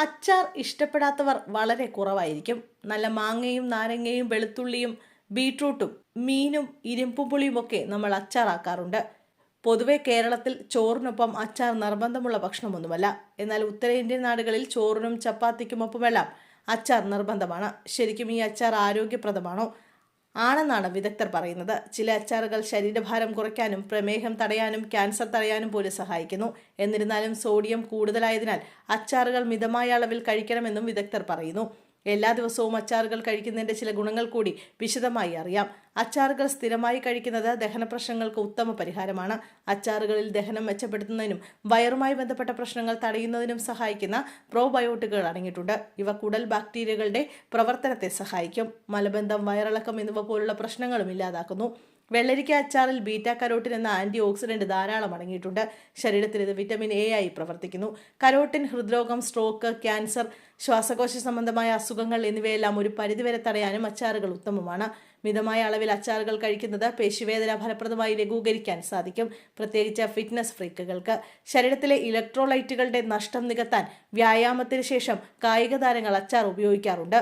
അച്ചാർ ഇഷ്ടപ്പെടാത്തവർ വളരെ കുറവായിരിക്കും. നല്ല മാങ്ങയും നാരങ്ങയും വെളുത്തുള്ളിയും ബീട്രൂട്ടും മീനും ഇരുമ്പുപുളിയുമൊക്കെ നമ്മൾ അച്ചാറാക്കാറുണ്ട്. പൊതുവെ കേരളത്തിൽ ചോറിനൊപ്പം അച്ചാർ നിർബന്ധമുള്ള ഭക്ഷണമൊന്നുമല്ല. എന്നാൽ ഉത്തരേന്ത്യൻ നാടുകളിൽ ചോറിനും ചപ്പാത്തിക്കുമൊപ്പമെല്ലാം അച്ചാർ നിർബന്ധമാണ്. ശരിക്കും ഈ അച്ചാർ ആരോഗ്യപ്രദമാണോ? ആണെന്നാണ് വിദഗ്ധർ പറയുന്നത്. ചില അച്ചാറുകൾ ശരീരഭാരം കുറയ്ക്കാനും പ്രമേഹം തടയാനും ക്യാൻസർ തടയാനും പോലും സഹായിക്കുന്നു. എന്നിരുന്നാലും സോഡിയം കൂടുതലായതിനാൽ അച്ചാറുകൾ മിതമായ അളവിൽ കഴിക്കണമെന്നും വിദഗ്ധർ പറയുന്നു. എല്ലാ ദിവസവും അച്ചാറുകൾ കഴിക്കുന്നതിൻ്റെ ചില ഗുണങ്ങൾ കൂടി വിശദമായി അറിയാം. അച്ചാറുകൾ സ്ഥിരമായി കഴിക്കുന്നത് ദഹന പ്രശ്നങ്ങൾക്ക് ഉത്തമ പരിഹാരമാണ്. അച്ചാറുകളിൽ ദഹനം മെച്ചപ്പെടുത്തുന്നതിനും വയറുമായി ബന്ധപ്പെട്ട പ്രശ്നങ്ങൾ തടയുന്നതിനും സഹായിക്കുന്ന പ്രോബയോട്ടിക്കുകൾ അടങ്ങിയിട്ടുണ്ട്. ഇവ കുടൽ ബാക്ടീരിയകളുടെ പ്രവർത്തനത്തെ സഹായിക്കും. മലബന്ധം, വയറിളക്കം എന്നിവ പോലുള്ള പ്രശ്നങ്ങളും ഇല്ലാതാക്കുന്നു. വെള്ളരിക്ക അച്ചാറിൽ ബീറ്റ കരോട്ടിൻ എന്ന ആന്റി ഓക്സിഡന്റ് ധാരാളം അടങ്ങിയിട്ടുണ്ട്. ശരീരത്തിൽ ഇത് വിറ്റമിൻ എ ആയി പ്രവർത്തിക്കുന്നു. കരോട്ടിൻ ഹൃദ്രോഗം, സ്ട്രോക്ക്, ക്യാൻസർ, ശ്വാസകോശ സംബന്ധമായ അസുഖങ്ങൾ എന്നിവയെല്ലാം ഒരു പരിധിവരെ തടയാനും അച്ചാറുകൾ ഉത്തമമാണ്. മിതമായ അളവിൽ അച്ചാറുകൾ കഴിക്കുന്നത് പേശിവേദന ഫലപ്രദമായി ലഘൂകരിക്കാൻ സാധിക്കും, പ്രത്യേകിച്ച് ഫിറ്റ്നസ് ഫ്രീക്കുകൾക്ക്. ശരീരത്തിലെ ഇലക്ട്രോലൈറ്റുകളുടെ നഷ്ടം നികത്താൻ വ്യായാമത്തിന് ശേഷം കായിക താരങ്ങൾ അച്ചാർ ഉപയോഗിക്കാറുണ്ട്.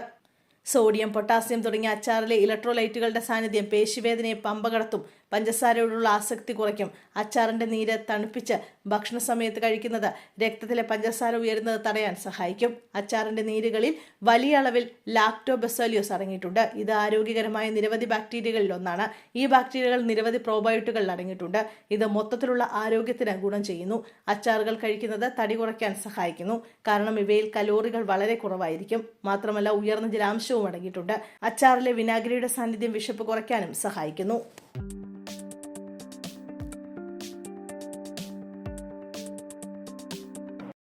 സോഡിയം, പൊട്ടാസ്യം തുടങ്ങിയ അച്ചാറിലെ ഇലക്ട്രോലൈറ്റുകളുടെ സാന്നിധ്യം പേശിവേദനയെ പമ്പ കടത്തും. പഞ്ചസാരയോടുള്ള ആസക്തി കുറയ്ക്കും. അച്ചാറിന്റെ നീര് തണുപ്പിച്ച് ഭക്ഷണ സമയത്ത് കഴിക്കുന്നത് രക്തത്തിലെ പഞ്ചസാര ഉയരുന്നത് തടയാൻ സഹായിക്കും. അച്ചാറിന്റെ നീരുകളിൽ വലിയ അളവിൽ ലാക്ടോബസോലിയോസ് അടങ്ങിയിട്ടുണ്ട്. ഇത് ആരോഗ്യകരമായ നിരവധി ബാക്ടീരിയകളിൽ ഒന്നാണ്. ഈ ബാക്ടീരിയകൾ നിരവധി പ്രോബയോട്ടിക്കുകളിൽ അടങ്ങിയിട്ടുണ്ട്. ഇത് മൊത്തത്തിലുള്ള ആരോഗ്യത്തിന് ഗുണം ചെയ്യുന്നു. അച്ചാറുകൾ കഴിക്കുന്നത് തടി കുറയ്ക്കാൻ സഹായിക്കുന്നു. കാരണം ഇവയിൽ കലോറികൾ വളരെ കുറവായിരിക്കും. മാത്രമല്ല ഉയർന്ന ജലാംശവും അടങ്ങിയിട്ടുണ്ട്. അച്ചാറിലെ വിനാഗിരിയുടെ സാന്നിധ്യം വിശപ്പ് കുറയ്ക്കാനും സഹായിക്കുന്നു.